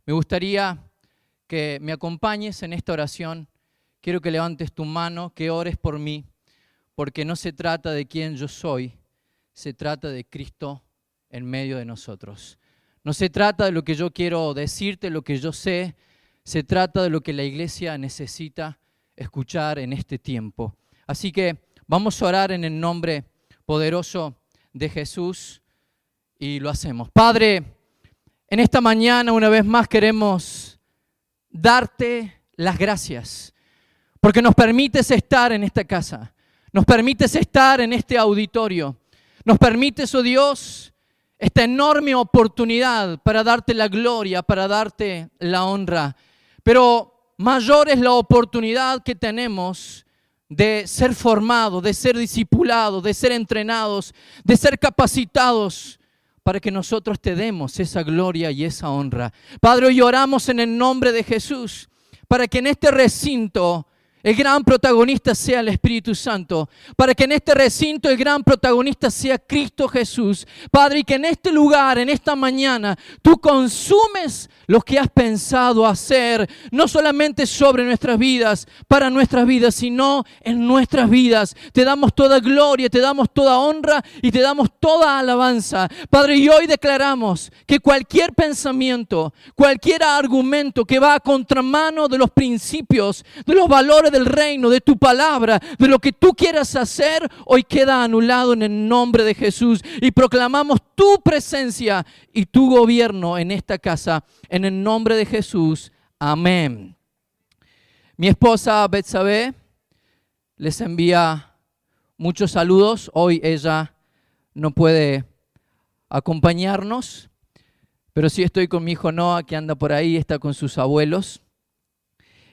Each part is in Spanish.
Me gustaría que me acompañes en esta oración. Quiero que levantes tu mano, que ores por mí, porque no se trata de quién yo soy, se trata de Cristo en medio de nosotros. No se trata de lo que yo quiero decirte, lo que yo sé, se trata de lo que la iglesia necesita escuchar en este tiempo. Así que vamos a orar en el nombre poderoso de Jesús y lo hacemos. Padre, en esta mañana una vez más queremos darte las gracias porque nos permites estar en esta casa, nos permites estar en este auditorio, nos permites, oh Dios, esta enorme oportunidad para darte la gloria, para darte la honra. Pero mayor es la oportunidad que tenemos de ser formados, de ser discipulados, de ser entrenados, de ser capacitados para que nosotros te demos esa gloria y esa honra. Padre, hoy oramos en el nombre de Jesús para que en este recinto el gran protagonista sea el Espíritu Santo, para que en este recinto el gran protagonista sea Cristo Jesús. Padre, y que en este lugar, en esta mañana, tú consumes lo que has pensado hacer, no solamente sobre nuestras vidas, para nuestras vidas, sino en nuestras vidas. Te damos toda gloria, te damos toda honra y te damos toda alabanza. Padre, y hoy declaramos que cualquier pensamiento, cualquier argumento que va a contramano de los principios, de los valores del reino, de tu palabra, de lo que tú quieras hacer, hoy queda anulado en el nombre de Jesús y proclamamos tu presencia y tu gobierno en esta casa, en el nombre de Jesús. Amén. Mi esposa Betsabé les envía muchos saludos. Hoy ella no puede acompañarnos, pero sí estoy con mi hijo Noah, que anda por ahí, está con sus abuelos.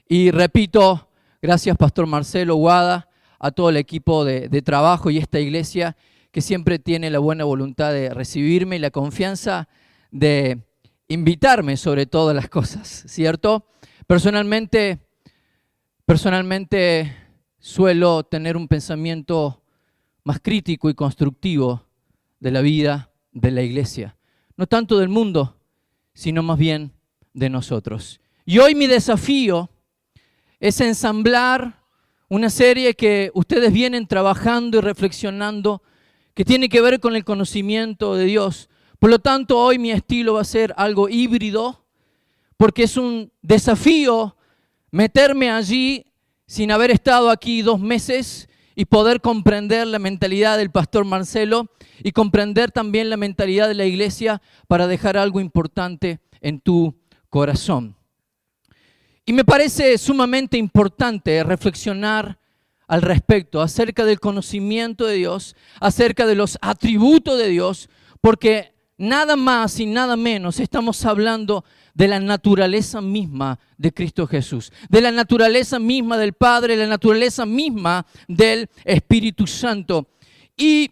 Y repito, gracias Pastor Marcelo Guada, a todo el equipo de trabajo y esta iglesia que siempre tiene la buena voluntad de recibirme y la confianza de invitarme sobre todas las cosas, ¿cierto? Personalmente suelo tener un pensamiento más crítico y constructivo de la vida de la iglesia. No tanto del mundo, sino más bien de nosotros. Y hoy mi desafío es ensamblar una serie que ustedes vienen trabajando y reflexionando, que tiene que ver con el conocimiento de Dios. Por lo tanto, hoy mi estilo va a ser algo híbrido, porque es un desafío meterme allí sin haber estado aquí 2 meses y poder comprender la mentalidad del pastor Marcelo y comprender también la mentalidad de la iglesia para dejar algo importante en tu corazón. Y me parece sumamente importante reflexionar al respecto, acerca del conocimiento de Dios, acerca de los atributos de Dios, porque nada más y nada menos estamos hablando de la naturaleza misma de Cristo Jesús, de la naturaleza misma del Padre, la naturaleza misma del Espíritu Santo. Y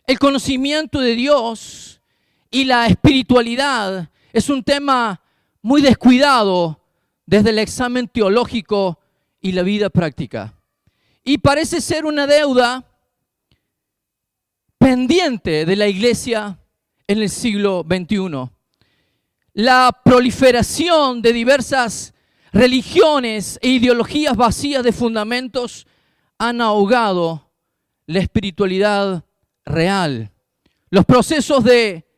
el conocimiento de Dios y la espiritualidad es un tema muy descuidado desde el examen teológico y la vida práctica. Y parece ser una deuda pendiente de la iglesia en el siglo XXI. La proliferación de diversas religiones e ideologías vacías de fundamentos han ahogado la espiritualidad real. Los procesos de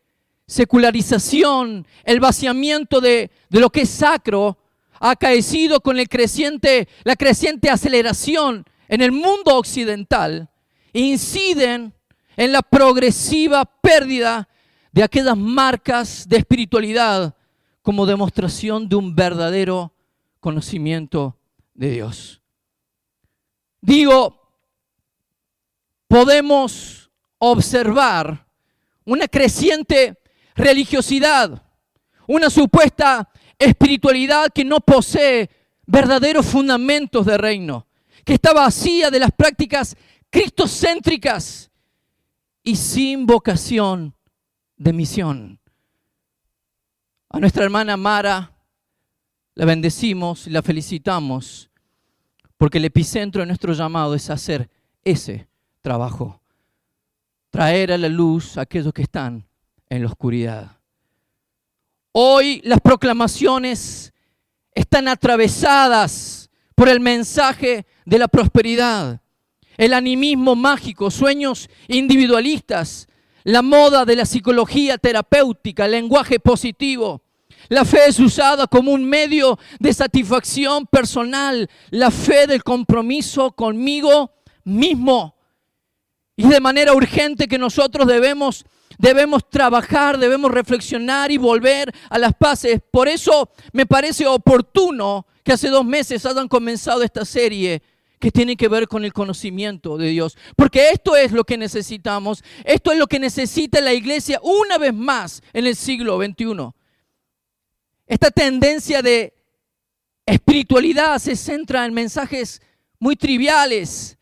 secularización, el vaciamiento de lo que es sacro, ha acaecido con la creciente aceleración en el mundo occidental, inciden en la progresiva pérdida de aquellas marcas de espiritualidad como demostración de un verdadero conocimiento de Dios. Digo, podemos observar una creciente religiosidad, una supuesta espiritualidad que no posee verdaderos fundamentos de reino, que está vacía de las prácticas cristocéntricas y sin vocación de misión. A nuestra hermana Mara la bendecimos y la felicitamos porque el epicentro de nuestro llamado es hacer ese trabajo, traer a la luz a aquellos que están en la oscuridad. Hoy las proclamaciones están atravesadas por el mensaje de la prosperidad, el animismo mágico, sueños individualistas, la moda de la psicología terapéutica, el lenguaje positivo. La fe es usada como un medio de satisfacción personal, la fe del compromiso conmigo mismo. Y de manera urgente que nosotros debemos trabajar, debemos reflexionar y volver a las bases. Por eso me parece oportuno que hace 2 meses hayan comenzado esta serie que tiene que ver con el conocimiento de Dios. Porque esto es lo que necesitamos, esto es lo que necesita la iglesia una vez más en el siglo XXI. Esta tendencia de espiritualidad se centra en mensajes muy triviales,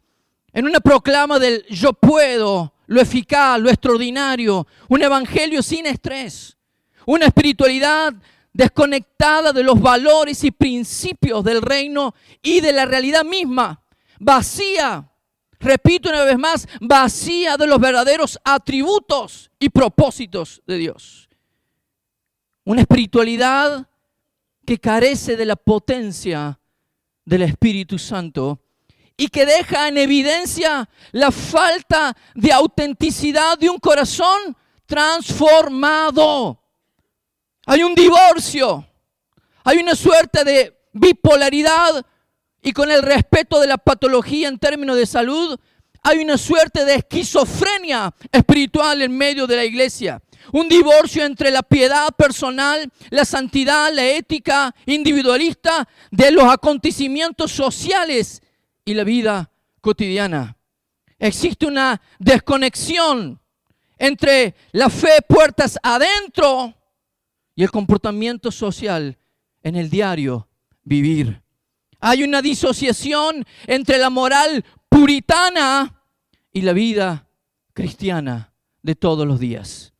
en una proclama del yo puedo, lo eficaz, lo extraordinario, un evangelio sin estrés, una espiritualidad desconectada de los valores y principios del reino y de la realidad misma, vacía, repito una vez más, vacía de los verdaderos atributos y propósitos de Dios. Una espiritualidad que carece de la potencia del Espíritu Santo y que deja en evidencia la falta de autenticidad de un corazón transformado. Hay un divorcio, hay una suerte de bipolaridad y con el respeto de la patología en términos de salud, hay una suerte de esquizofrenia espiritual en medio de la iglesia. Un divorcio entre la piedad personal, la santidad, la ética individualista de los acontecimientos sociales y la vida cotidiana. Existe una desconexión entre la fe puertas adentro y el comportamiento social en el diario vivir. Hay una disociación entre la moral puritana y la vida cristiana de todos los días.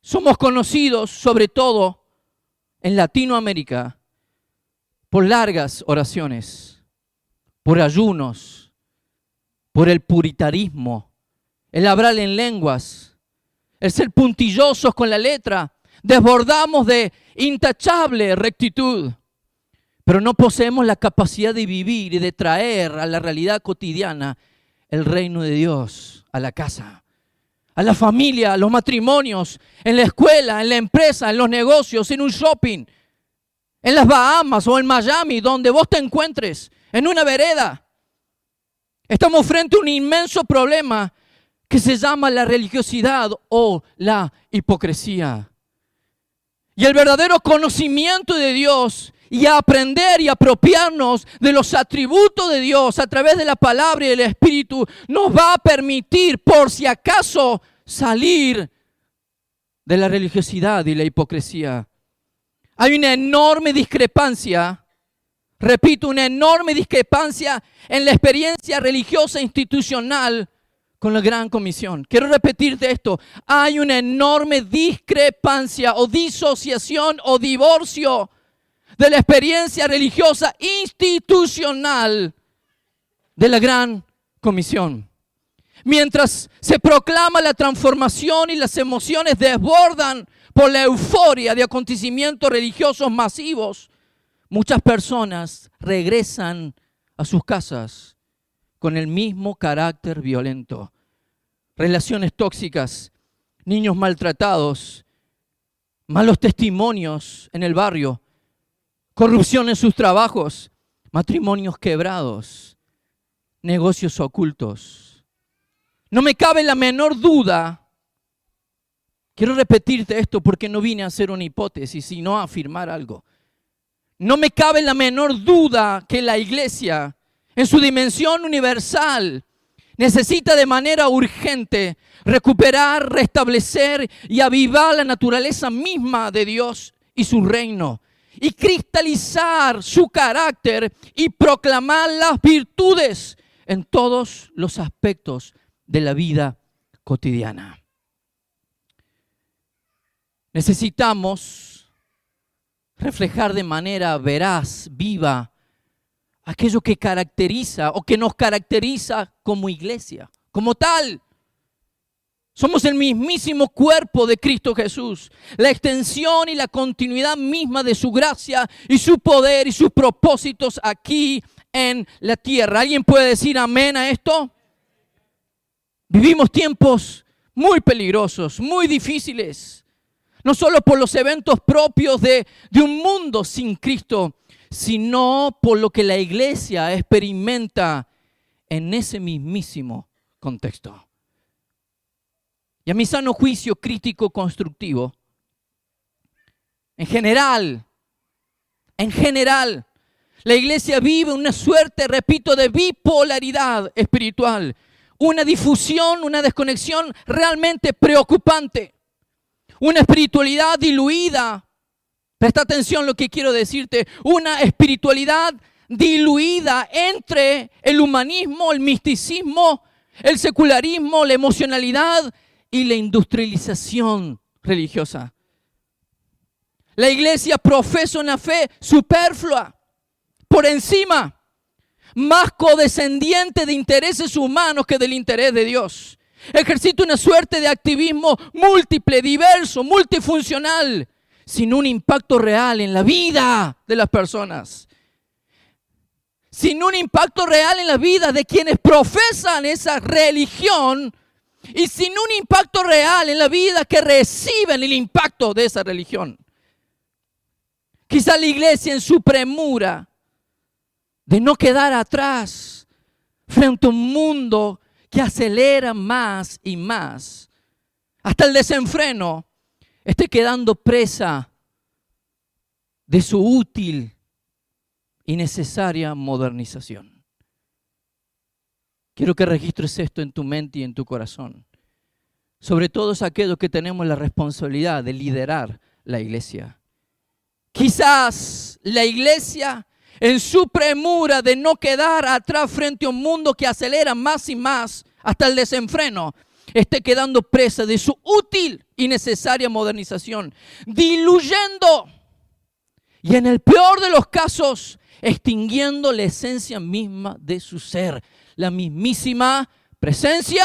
Somos conocidos, sobre todo en Latinoamérica, por largas oraciones, por ayunos, por el puritarismo, el hablar en lenguas, el ser puntillosos con la letra. Desbordamos de intachable rectitud, pero no poseemos la capacidad de vivir y de traer a la realidad cotidiana el reino de Dios a la casa, a la familia, a los matrimonios, en la escuela, en la empresa, en los negocios, en un shopping, en las Bahamas o en Miami, donde vos te encuentres, en una vereda. Estamos frente a un inmenso problema que se llama la religiosidad o la hipocresía. Y el verdadero conocimiento de Dios y aprender y apropiarnos de los atributos de Dios a través de la palabra y del Espíritu nos va a permitir, por si acaso, salir de la religiosidad y la hipocresía. Hay una enorme discrepancia, repito, una enorme discrepancia en la experiencia religiosa institucional con la Gran Comisión. Quiero repetirte esto. Hay una enorme discrepancia o disociación o divorcio de la experiencia religiosa institucional de la Gran Comisión. Mientras se proclama la transformación y las emociones desbordan por la euforia de acontecimientos religiosos masivos, muchas personas regresan a sus casas con el mismo carácter violento. Relaciones tóxicas, niños maltratados, malos testimonios en el barrio, corrupción en sus trabajos, matrimonios quebrados, negocios ocultos. No me cabe la menor duda. Quiero repetirte esto porque no vine a hacer una hipótesis, sino a afirmar algo. No me cabe la menor duda que la iglesia, en su dimensión universal, necesita de manera urgente recuperar, restablecer y avivar la naturaleza misma de Dios y su reino, y cristalizar su carácter y proclamar las virtudes en todos los aspectos de la vida cotidiana. Necesitamos reflejar de manera veraz, viva, aquello que caracteriza o que nos caracteriza como iglesia, como tal. Somos el mismísimo cuerpo de Cristo Jesús, la extensión y la continuidad misma de su gracia y su poder y sus propósitos aquí en la tierra. ¿Alguien puede decir amén a esto? Vivimos tiempos muy peligrosos, muy difíciles, no solo por los eventos propios de un mundo sin Cristo, sino por lo que la iglesia experimenta en ese mismísimo contexto. Y a mi sano juicio crítico constructivo, en general, la iglesia vive una suerte, repito, de bipolaridad espiritual, una difusión, una desconexión realmente preocupante, una espiritualidad diluida. Presta atención a lo que quiero decirte, una espiritualidad diluida entre el humanismo, el misticismo, el secularismo, la emocionalidad y la industrialización religiosa. La iglesia profesa una fe superflua, por encima, más codescendiente de intereses humanos que del interés de Dios. Ejercita una suerte de activismo múltiple, diverso, multifuncional, sin un impacto real en la vida de las personas. Sin un impacto real en la vida de quienes profesan esa religión y sin un impacto real en la vida que reciben el impacto de esa religión. Quizá la iglesia en su premura de no quedar atrás frente a un mundo que acelera más y más hasta el desenfreno, esté quedando presa de su útil y necesaria modernización. Quiero que registres esto en tu mente y en tu corazón. Sobre todo aquellos que tenemos la responsabilidad de liderar la iglesia. Quizás la iglesia, en su premura de no quedar atrás frente a un mundo que acelera más y más hasta el desenfreno, esté quedando presa de su útil y necesaria modernización, diluyendo y en el peor de los casos, extinguiendo la esencia misma de su ser, la mismísima presencia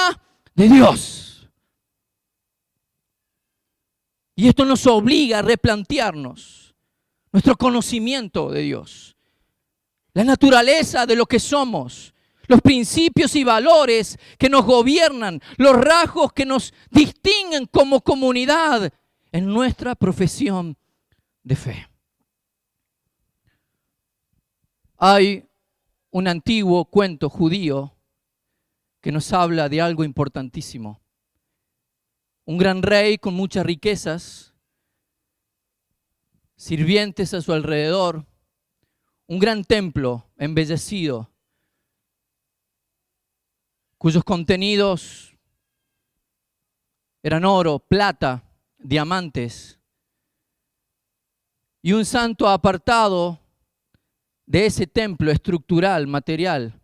de Dios. Y esto nos obliga a replantearnos nuestro conocimiento de Dios, la naturaleza de lo que somos, los principios y valores que nos gobiernan, los rasgos que nos distinguen como comunidad en nuestra profesión de fe. Hay un antiguo cuento judío que nos habla de algo importantísimo. Un gran rey con muchas riquezas, sirvientes a su alrededor, un gran templo embellecido, cuyos contenidos eran oro, plata, diamantes, y un santo apartado de ese templo estructural, material,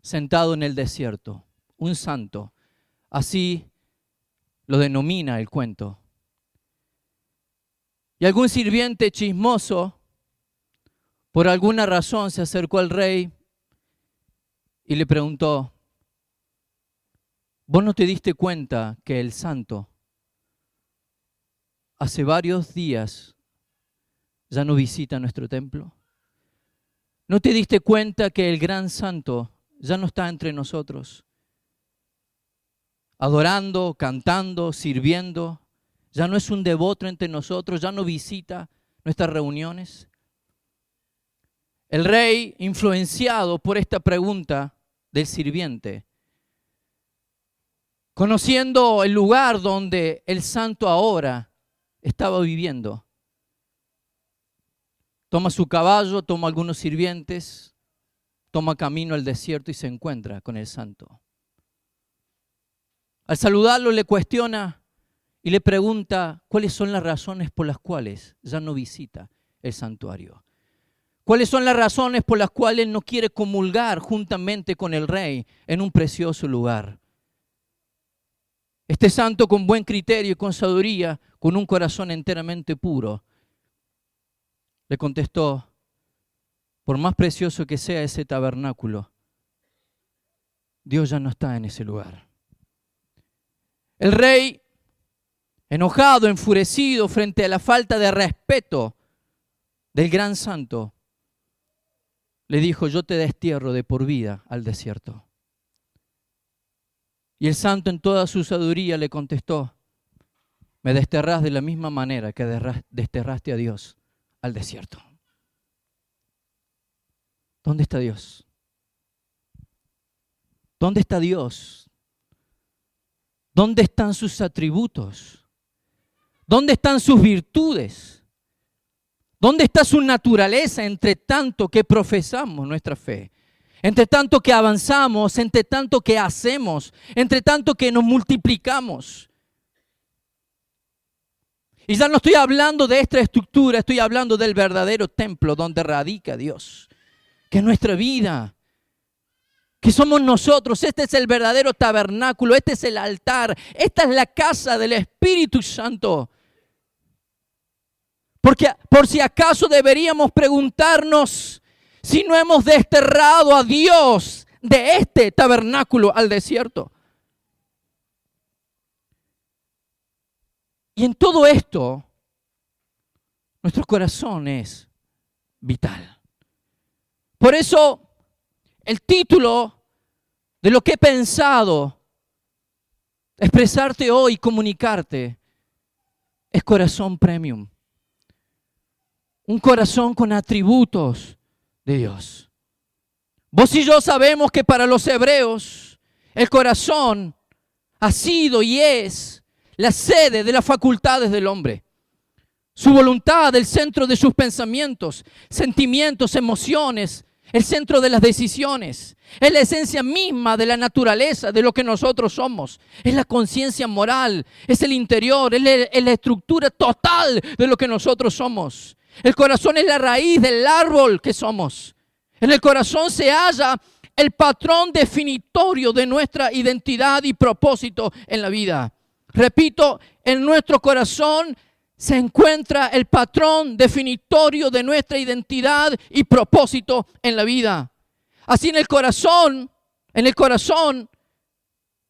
sentado en el desierto. Un santo, así lo denomina el cuento. Y algún sirviente chismoso, por alguna razón, se acercó al rey y le preguntó: ¿vos no te diste cuenta que el santo hace varios días ya no visita nuestro templo? ¿No te diste cuenta que el gran santo ya no está entre nosotros? Adorando, cantando, sirviendo. Ya no es un devoto entre nosotros, ya no visita nuestras reuniones. El rey, influenciado por esta pregunta del sirviente, conociendo el lugar donde el santo ahora estaba viviendo, toma su caballo, toma algunos sirvientes, toma camino al desierto y se encuentra con el santo. Al saludarlo le cuestiona y le pregunta cuáles son las razones por las cuales ya no visita el santuario. ¿Cuáles son las razones por las cuales no quiere comulgar juntamente con el rey en un precioso lugar? Este santo, con buen criterio y con sabiduría, con un corazón enteramente puro, le contestó: por más precioso que sea ese tabernáculo, Dios ya no está en ese lugar. El rey, enojado, enfurecido frente a la falta de respeto del gran santo, le dijo: yo te destierro de por vida al desierto. Y el santo en toda su sabiduría le contestó: me desterrás de la misma manera que desterraste a Dios al desierto. ¿Dónde está Dios? ¿Dónde está Dios? ¿Dónde están sus atributos? ¿Dónde están sus virtudes? ¿Dónde está su naturaleza entre tanto que profesamos nuestra fe? Entre tanto que avanzamos, entre tanto que hacemos, entre tanto que nos multiplicamos. Y ya no estoy hablando de esta estructura, estoy hablando del verdadero templo donde radica Dios, que es nuestra vida, que somos nosotros. Este es el verdadero tabernáculo, este es el altar, esta es la casa del Espíritu Santo. Porque por si acaso deberíamos preguntarnos si no hemos desterrado a Dios de este tabernáculo al desierto. Y en todo esto, nuestro corazón es vital. Por eso, el título de lo que he pensado expresarte hoy, comunicarte, es Corazón Premium. Un corazón con atributos de Dios. Vos y yo sabemos que para los hebreos el corazón ha sido y es la sede de las facultades del hombre. Su voluntad, el centro de sus pensamientos, sentimientos, emociones, el centro de las decisiones. Es la esencia misma de la naturaleza, de lo que nosotros somos. Es la conciencia moral, es el interior, es la estructura total de lo que nosotros somos. El corazón es la raíz del árbol que somos. En el corazón se halla el patrón definitorio de nuestra identidad y propósito en la vida. Repito, en nuestro corazón se encuentra el patrón definitorio de nuestra identidad y propósito en la vida. Así en el corazón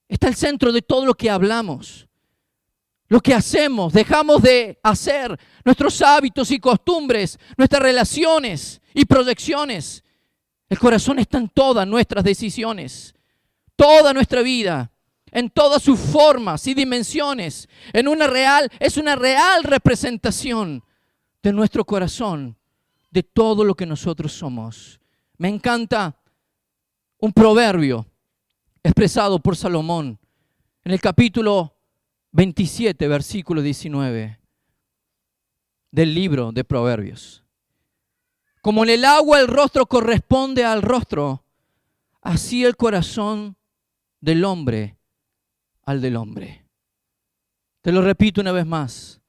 está el centro de todo lo que hablamos, lo que hacemos, dejamos de hacer, nuestros hábitos y costumbres, nuestras relaciones y proyecciones. El corazón está en todas nuestras decisiones, toda nuestra vida, en todas sus formas y dimensiones. Es una real representación de nuestro corazón, de todo lo que nosotros somos. Me encanta un proverbio expresado por Salomón en el capítulo 27, versículo 19 del libro de Proverbios. Como en el agua el rostro corresponde al rostro, así el corazón del hombre al del hombre. Te lo repito una vez más.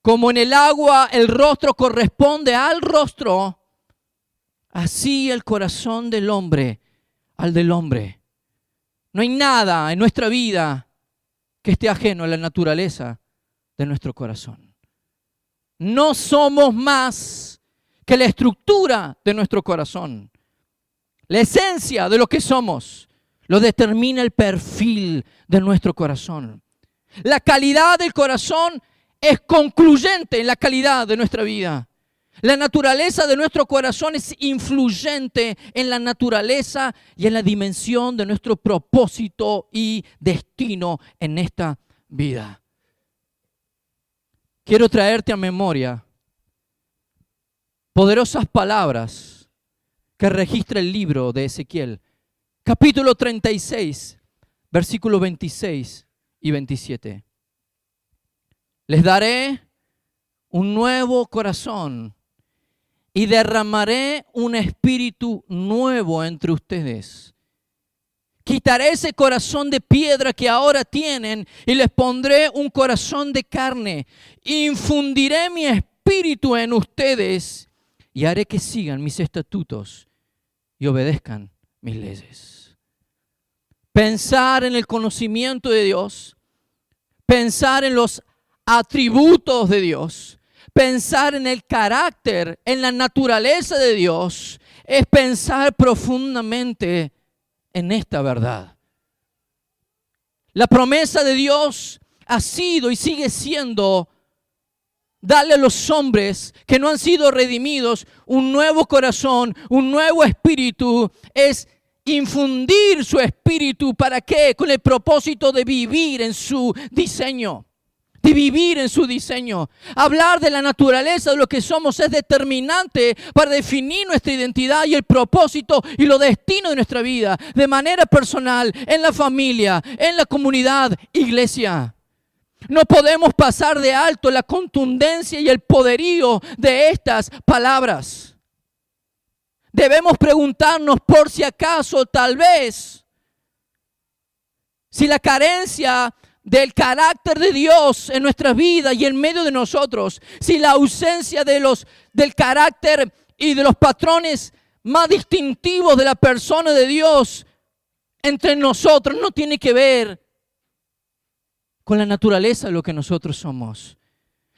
Como en el agua el rostro corresponde al rostro, así el corazón del hombre al del hombre. No hay nada en nuestra vida que esté ajeno a la naturaleza de nuestro corazón. No somos más que la estructura de nuestro corazón. La esencia de lo que somos lo determina el perfil de nuestro corazón. La calidad del corazón es concluyente en la calidad de nuestra vida. La naturaleza de nuestro corazón es influyente en la naturaleza y en la dimensión de nuestro propósito y destino en esta vida. Quiero traerte a memoria poderosas palabras que registra el libro de Ezequiel, capítulo 36, versículos 26 y 27. Les daré un nuevo corazón y derramaré un espíritu nuevo entre ustedes. Quitaré ese corazón de piedra que ahora tienen y les pondré un corazón de carne. Infundiré mi espíritu en ustedes y haré que sigan mis estatutos y obedezcan mis leyes. Pensar en el conocimiento de Dios, pensar en los atributos de Dios, pensar en el carácter, en la naturaleza de Dios, es pensar profundamente en esta verdad. La promesa de Dios ha sido y sigue siendo darle a los hombres que no han sido redimidos un nuevo corazón, un nuevo espíritu. Es infundir su espíritu. ¿Para qué? Con el propósito de vivir en su diseño. De vivir en su diseño. Hablar de la naturaleza de lo que somos es determinante para definir nuestra identidad y el propósito y los destinos de nuestra vida. De manera personal, en la familia, en la comunidad, iglesia. No podemos pasar de alto la contundencia y el poderío de estas palabras. Debemos preguntarnos por si acaso, tal vez, si la carencia del carácter de Dios en nuestras vidas y en medio de nosotros, si la ausencia del carácter y de los patrones más distintivos de la persona de Dios entre nosotros no tiene que ver con la naturaleza de lo que nosotros somos.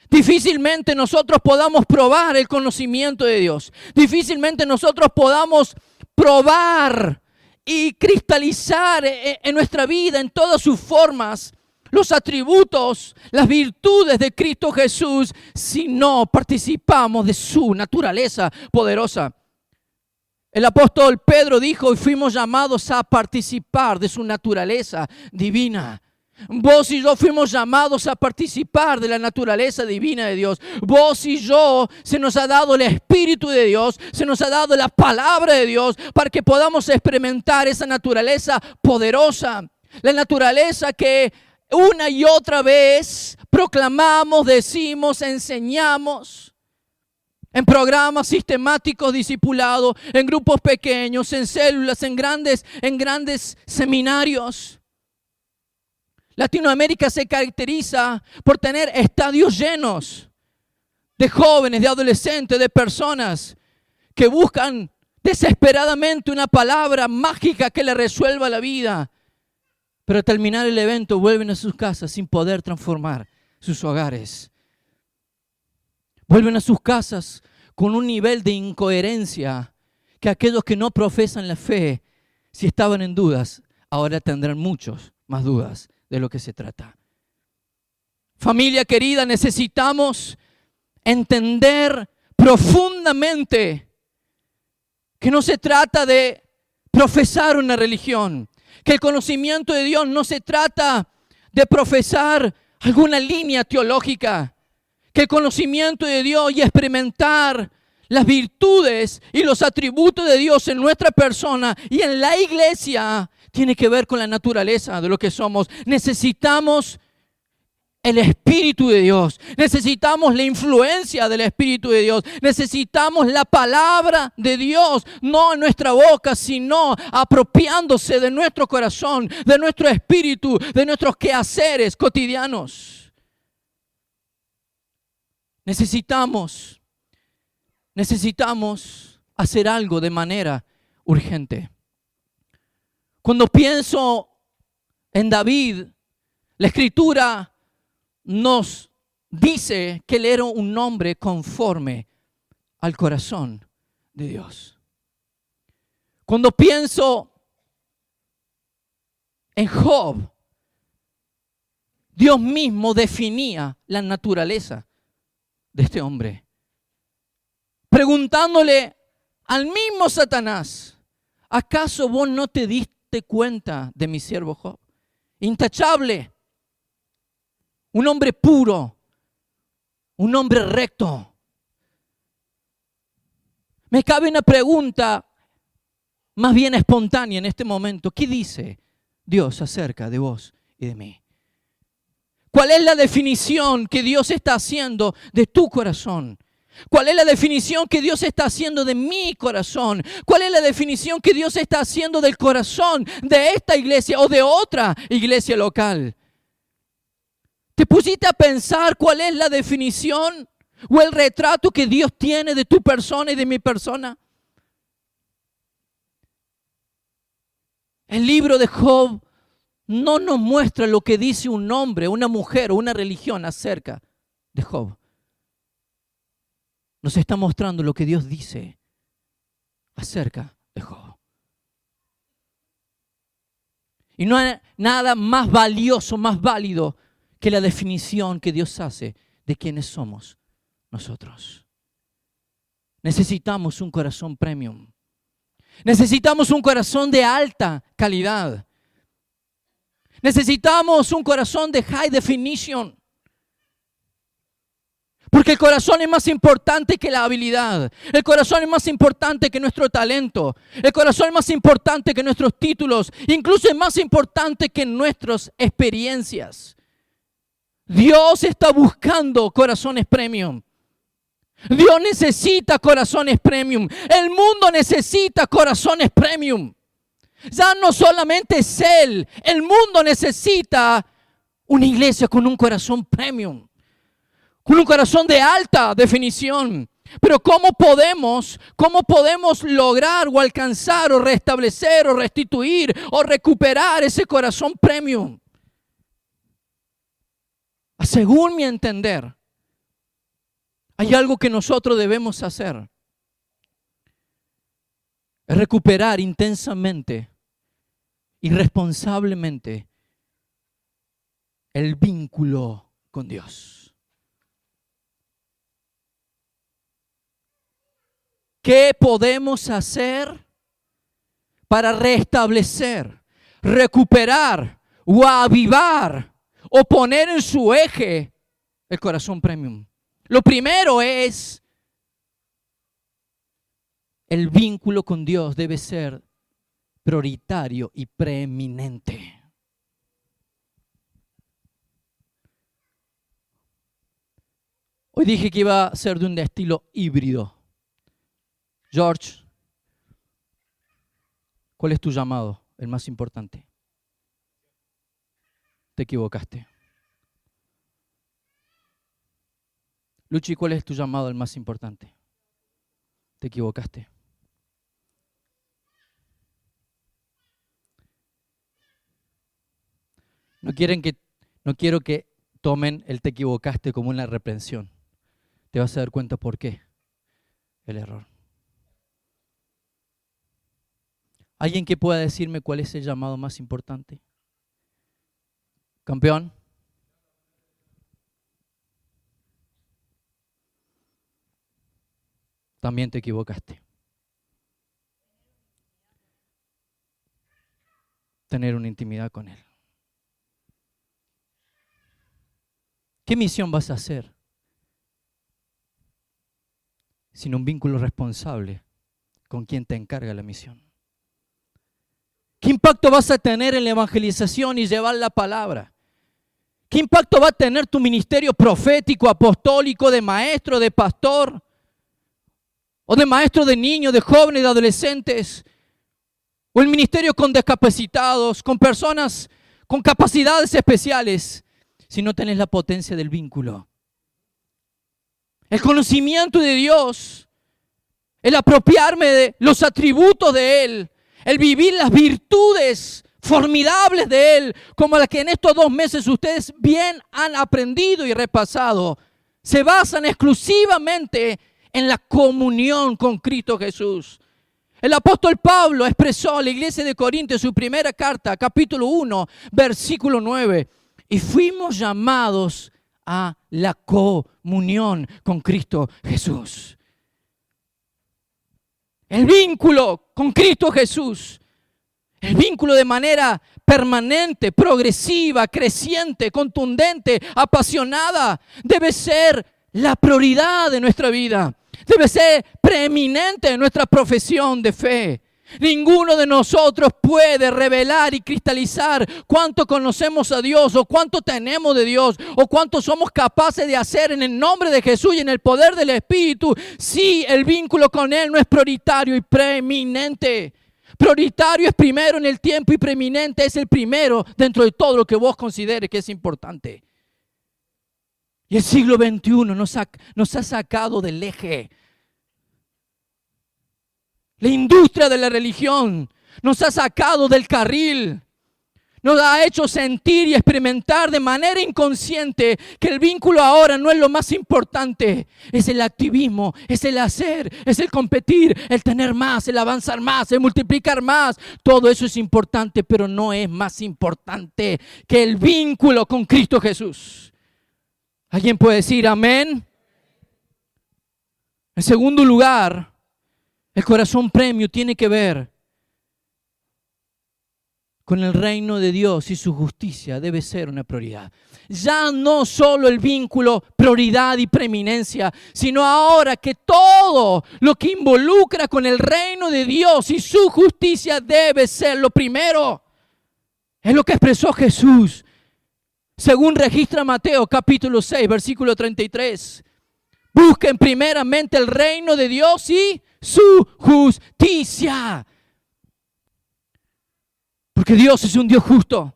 Difícilmente nosotros podamos probar el conocimiento de Dios. Difícilmente nosotros podamos probar y cristalizar en nuestra vida, en todas sus formas, los atributos, las virtudes de Cristo Jesús, si no participamos de su naturaleza poderosa. El apóstol Pedro dijo, y fuimos llamados a participar de su naturaleza divina. Vos y yo fuimos llamados a participar de la naturaleza divina de Dios. Vos y yo, se nos ha dado el Espíritu de Dios, se nos ha dado la palabra de Dios para que podamos experimentar esa naturaleza poderosa. La naturaleza que una y otra vez proclamamos, decimos, enseñamos. En programas sistemáticos, discipulados, en grupos pequeños, en células, en grandes seminarios. Latinoamérica se caracteriza por tener estadios llenos de jóvenes, de adolescentes, de personas que buscan desesperadamente una palabra mágica que le resuelva la vida. Pero al terminar el evento vuelven a sus casas sin poder transformar sus hogares. Vuelven a sus casas con un nivel de incoherencia que aquellos que no profesan la fe, si estaban en dudas, ahora tendrán muchos más dudas de lo que se trata. Familia querida, necesitamos entender profundamente que no se trata de profesar una religión, que el conocimiento de Dios no se trata de profesar alguna línea teológica, que el conocimiento de Dios y experimentar las virtudes y los atributos de Dios en nuestra persona y en la iglesia tiene que ver con la naturaleza de lo que somos. Necesitamos el Espíritu de Dios. Necesitamos la influencia del Espíritu de Dios. Necesitamos la palabra de Dios, no en nuestra boca, sino apropiándose de nuestro corazón, de nuestro espíritu, de nuestros quehaceres cotidianos. Necesitamos hacer algo de manera urgente. Cuando pienso en David, la Escritura nos dice que él era un hombre conforme al corazón de Dios. Cuando pienso en Job, Dios mismo definía la naturaleza de este hombre, preguntándole al mismo Satanás, ¿acaso vos no te diste cuenta de mi siervo Job? Intachable, un hombre puro, un hombre recto. Me cabe una pregunta más bien espontánea en este momento. ¿Qué dice Dios acerca de vos y de mí? ¿Cuál es la definición que Dios está haciendo de tu corazón? ¿Cuál es la definición que Dios está haciendo de mi corazón? ¿Cuál es la definición que Dios está haciendo del corazón de esta iglesia o de otra iglesia local? ¿Te pusiste a pensar cuál es la definición o el retrato que Dios tiene de tu persona y de mi persona? El libro de Job no nos muestra lo que dice un hombre, una mujer o una religión acerca de Job. Nos está mostrando lo que Dios dice acerca de Job. Y no hay nada más valioso, más válido que la definición que Dios hace de quiénes somos nosotros. Necesitamos un corazón premium. Necesitamos un corazón de alta calidad. Necesitamos un corazón de high definition. Porque el corazón es más importante que la habilidad. El corazón es más importante que nuestro talento. El corazón es más importante que nuestros títulos. Incluso es más importante que nuestras experiencias. Dios está buscando corazones premium. Dios necesita corazones premium. El mundo necesita corazones premium. Ya no solamente es Él. El mundo necesita una iglesia con un corazón premium. Con un corazón de alta definición. Pero ¿cómo podemos lograr o alcanzar o restablecer o restituir o recuperar ese corazón premium? Según mi entender, hay algo que nosotros debemos hacer. Es recuperar intensamente y responsablemente el vínculo con Dios. ¿Qué podemos hacer para restablecer, recuperar o avivar o poner en su eje el corazón premium? Lo primero es, el vínculo con Dios debe ser prioritario y preeminente. Hoy dije que iba a ser de un estilo híbrido. George, ¿cuál es tu llamado? El más importante. Te equivocaste. Luchi, ¿cuál es tu llamado? El más importante. Te equivocaste. No quiero que tomen el te equivocaste como una reprensión. Te vas a dar cuenta por qué el error. ¿Alguien que pueda decirme cuál es el llamado más importante? Campeón. También te equivocaste. Tener una intimidad con Él. ¿Qué misión vas a hacer sin un vínculo responsable con quien te encarga la misión? ¿Qué impacto vas a tener en la evangelización y llevar la palabra? ¿Qué impacto va a tener tu ministerio profético, apostólico, de maestro, de pastor? ¿O de maestro de niños, de jóvenes, de adolescentes? ¿O el ministerio con discapacitados, con personas con capacidades especiales? Si no tenés la potencia del vínculo. El conocimiento de Dios, el apropiarme de los atributos de Él, el vivir las virtudes formidables de Él, como las que en estos 2 meses ustedes bien han aprendido y repasado, se basan exclusivamente en la comunión con Cristo Jesús. El apóstol Pablo expresó a la iglesia de Corinto en su primera carta, capítulo 1, versículo 9, y fuimos llamados a la comunión con Cristo Jesús. El vínculo con Cristo Jesús, el vínculo de manera permanente, progresiva, creciente, contundente, apasionada, debe ser la prioridad de nuestra vida. Debe ser preeminente en nuestra profesión de fe. Ninguno de nosotros puede revelar y cristalizar cuánto conocemos a Dios o cuánto tenemos de Dios o cuánto somos capaces de hacer en el nombre de Jesús y en el poder del Espíritu si el vínculo con Él no es prioritario y preeminente. Prioritario es primero en el tiempo y preeminente es el primero dentro de todo lo que vos consideres que es importante. Y el siglo XXI nos ha sacado del eje. La industria de la religión nos ha sacado del carril. Nos ha hecho sentir y experimentar de manera inconsciente que el vínculo ahora no es lo más importante. Es el activismo, es el hacer, es el competir, el tener más, el avanzar más, el multiplicar más. Todo eso es importante, pero no es más importante que el vínculo con Cristo Jesús. ¿Alguien puede decir amén? En segundo lugar, el corazón premium tiene que ver con el reino de Dios y su justicia. Debe ser una prioridad. Ya no solo el vínculo, prioridad y preeminencia, sino ahora que todo lo que involucra con el reino de Dios y su justicia debe ser lo primero. Es lo que expresó Jesús, según registra Mateo capítulo 6, versículo 33. Busquen primeramente el reino de Dios y su justicia. Porque Dios es un Dios justo.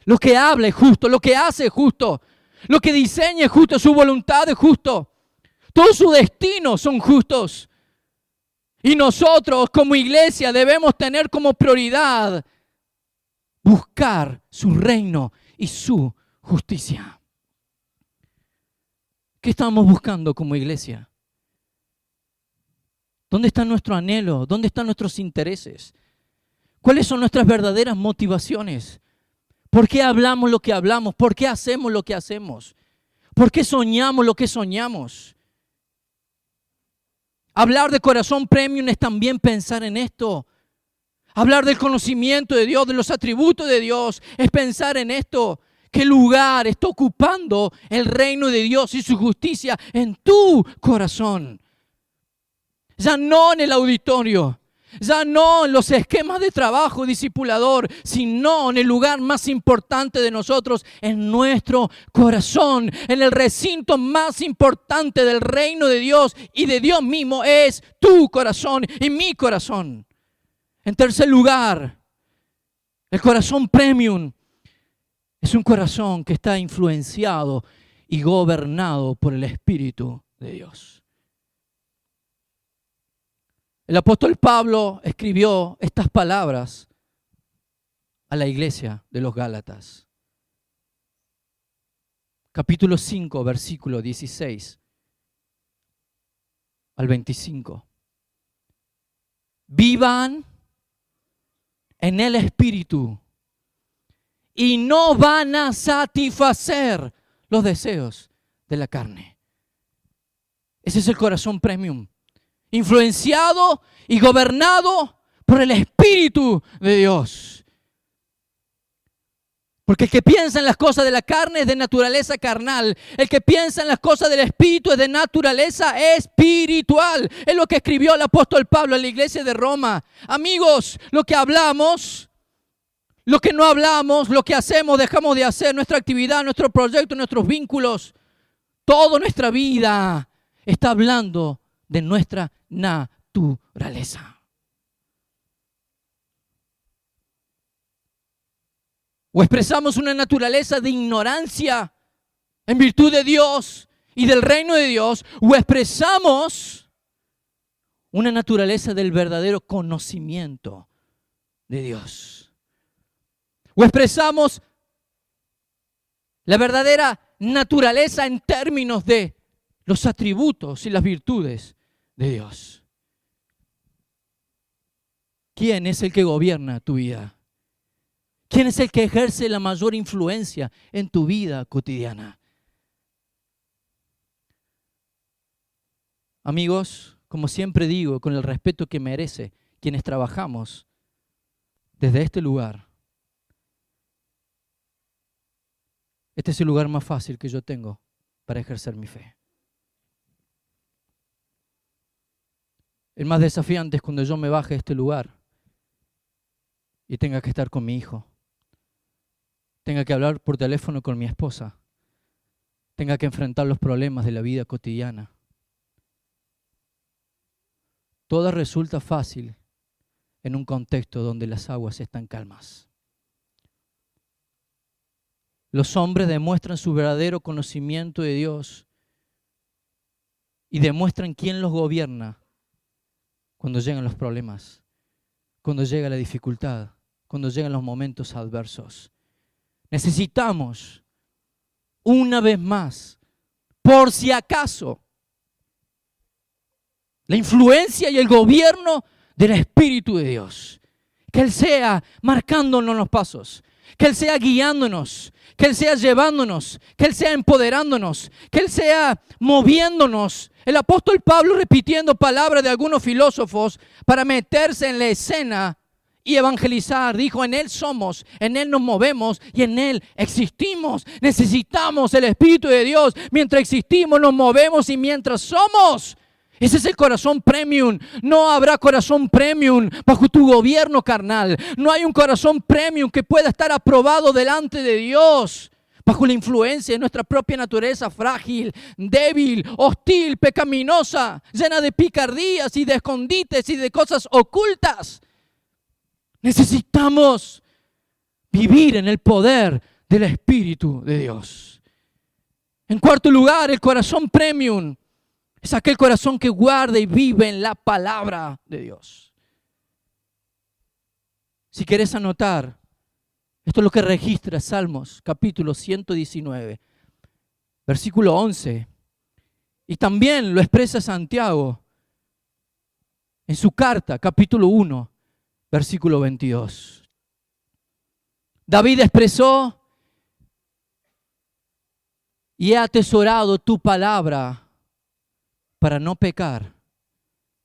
Lo que habla es justo, lo que hace es justo, lo que diseña es justo, su voluntad es justo. Todos sus destinos son justos. Y nosotros como iglesia debemos tener como prioridad buscar su reino y su justicia. ¿Qué estamos buscando como iglesia? ¿Dónde está nuestro anhelo? ¿Dónde están nuestros intereses? ¿Cuáles son nuestras verdaderas motivaciones? ¿Por qué hablamos lo que hablamos? ¿Por qué hacemos lo que hacemos? ¿Por qué soñamos lo que soñamos? Hablar de corazón premium es también pensar en esto. Hablar del conocimiento de Dios, de los atributos de Dios, es pensar en esto. ¿Qué lugar está ocupando el reino de Dios y su justicia en tu corazón? Ya no en el auditorio, ya no en los esquemas de trabajo discipulador, sino en el lugar más importante de nosotros, en nuestro corazón, en el recinto más importante del reino de Dios y de Dios mismo es tu corazón y mi corazón. En tercer lugar, el corazón premium es un corazón que está influenciado y gobernado por el Espíritu de Dios. El apóstol Pablo escribió estas palabras a la iglesia de los Gálatas. Capítulo 5, versículo 16 al 25. Vivan en el Espíritu y no van a satisfacer los deseos de la carne. Ese es el corazón premium, influenciado y gobernado por el Espíritu de Dios. Porque el que piensa en las cosas de la carne es de naturaleza carnal. El que piensa en las cosas del Espíritu es de naturaleza espiritual. Es lo que escribió el apóstol Pablo a la iglesia de Roma. Amigos, lo que hablamos, lo que no hablamos, lo que hacemos, dejamos de hacer, nuestra actividad, nuestro proyecto, nuestros vínculos, toda nuestra vida está hablando de nuestra naturaleza. O expresamos una naturaleza de ignorancia en virtud de Dios y del reino de Dios, o expresamos una naturaleza del verdadero conocimiento de Dios. O expresamos la verdadera naturaleza en términos de los atributos y las virtudes de Dios. ¿Quién es el que gobierna tu vida? ¿Quién es el que ejerce la mayor influencia en tu vida cotidiana? Amigos, como siempre digo, con el respeto que merece quienes trabajamos desde este lugar, este es el lugar más fácil que yo tengo para ejercer mi fe. El más desafiante es cuando yo me baje de este lugar y tenga que estar con mi hijo, tenga que hablar por teléfono con mi esposa, tenga que enfrentar los problemas de la vida cotidiana. Todo resulta fácil en un contexto donde las aguas están calmas. Los hombres demuestran su verdadero conocimiento de Dios y demuestran quién los gobierna cuando llegan los problemas, cuando llega la dificultad, cuando llegan los momentos adversos. necesitamos, una vez más, por si acaso, la influencia y el gobierno del Espíritu de Dios. Que Él sea marcándonos los pasos, que Él sea guiándonos, que Él sea llevándonos, que Él sea empoderándonos, que Él sea moviéndonos. El apóstol Pablo, repitiendo palabras de algunos filósofos para meterse en la escena y evangelizar, dijo: en Él somos, en Él nos movemos y en Él existimos. Necesitamos el Espíritu de Dios. Mientras existimos, nos movemos, y mientras somos. Ese es el corazón premium. No habrá corazón premium bajo tu gobierno carnal. No hay un corazón premium que pueda estar aprobado delante de Dios bajo la influencia de nuestra propia naturaleza frágil, débil, hostil, pecaminosa, llena de picardías y de escondites y de cosas ocultas. Necesitamos vivir en el poder del Espíritu de Dios. En cuarto lugar, el corazón premium es aquel corazón que guarda y vive en la palabra de Dios. Si quieres anotar, esto es lo que registra Salmos, capítulo 119, versículo 11. Y también lo expresa Santiago en su carta, capítulo 1, versículo 22. David expresó: y he atesorado tu palabra para no pecar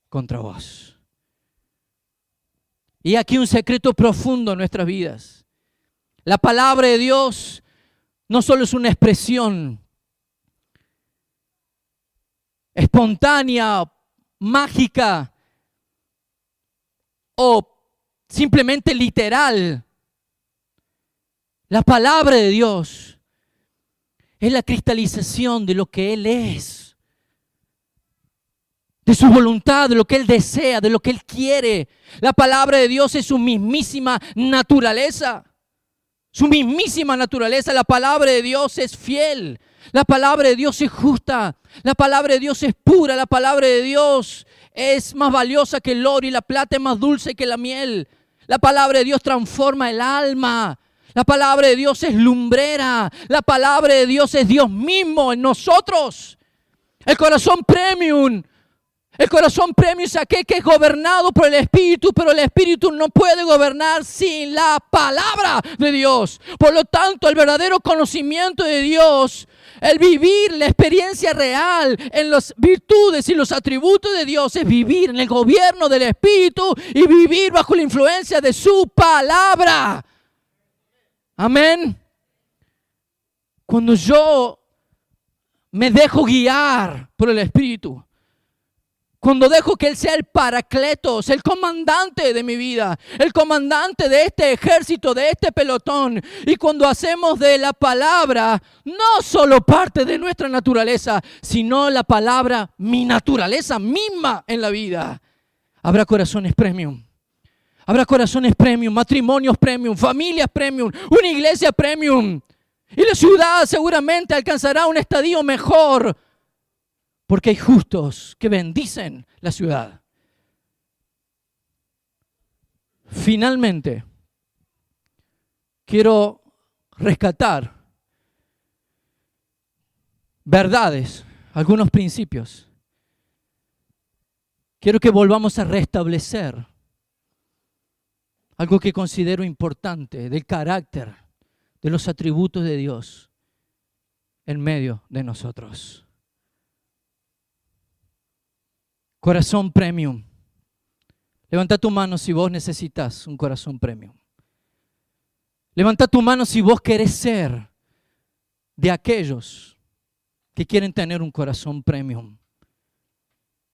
contra vos. Y aquí un secreto profundo en nuestras vidas. La palabra de Dios no solo es una expresión espontánea, mágica o simplemente literal. La palabra de Dios es la cristalización de lo que Él es, de su voluntad, de lo que Él desea, de lo que Él quiere. La palabra de Dios es su mismísima naturaleza. Su mismísima naturaleza. La palabra de Dios es fiel. La palabra de Dios es justa. La palabra de Dios es pura. La palabra de Dios es más valiosa que el oro y la plata es más dulce que la miel. La palabra de Dios transforma el alma. La palabra de Dios es lumbrera. La palabra de Dios es Dios mismo en nosotros. El corazón premium. El corazón premium es aquel que es gobernado por el Espíritu, pero el Espíritu no puede gobernar sin la palabra de Dios. Por lo tanto, el verdadero conocimiento de Dios, el vivir la experiencia real en las virtudes y los atributos de Dios, es vivir en el gobierno del Espíritu y vivir bajo la influencia de su palabra. Amén. Cuando yo me dejo guiar por el Espíritu, cuando dejo que Él sea el paracletos, el comandante de mi vida, el comandante de este ejército, de este pelotón, y cuando hacemos de la palabra no solo parte de nuestra naturaleza, sino la palabra mi naturaleza misma en la vida, habrá corazones premium. Habrá corazones premium, matrimonios premium, familias premium, una iglesia premium. Y la ciudad seguramente alcanzará un estadio mejor, porque hay justos que bendicen la ciudad. Finalmente, quiero rescatar verdades, algunos principios. Quiero que volvamos a restablecer algo que considero importante del carácter, de los atributos de Dios en medio de nosotros. Corazón premium. Levanta tu mano si vos necesitas un corazón premium. Levanta tu mano si vos querés ser de aquellos que quieren tener un corazón premium.